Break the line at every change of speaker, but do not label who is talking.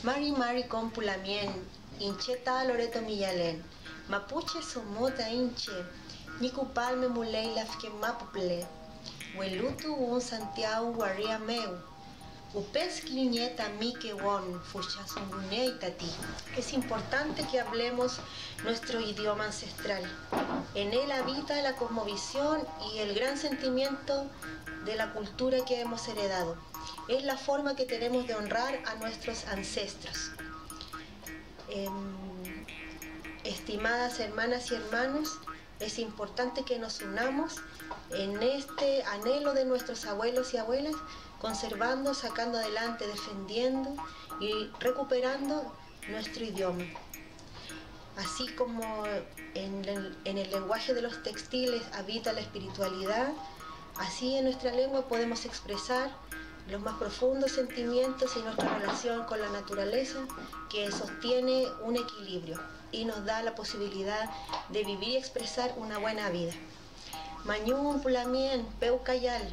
Mari Mari Compulamien, Incheta Loreto Millalen, Mapuche Somota Inche, Nicupalme Mulei que Mapuple, Huelutu un Santiago Guarria Meu, Upes Cliñeta Mike Won, Fuchasungunei Tati. Es importante que hablemos nuestro idioma ancestral. En él habita la cosmovisión y el gran sentimiento de la cultura que hemos heredado. Es la forma que tenemos de honrar a nuestros ancestros. Estimadas hermanas y hermanos, es importante que nos unamos en este anhelo de nuestros abuelos y abuelas, conservando, sacando adelante, defendiendo y recuperando nuestro idioma. Así como en el lenguaje de los textiles habita la espiritualidad, así en nuestra lengua podemos expresar los más profundos sentimientos y nuestra relación con la naturaleza, que sostiene un equilibrio y nos da la posibilidad de vivir y expresar una buena vida. Mañún Pulamien, Peucayal.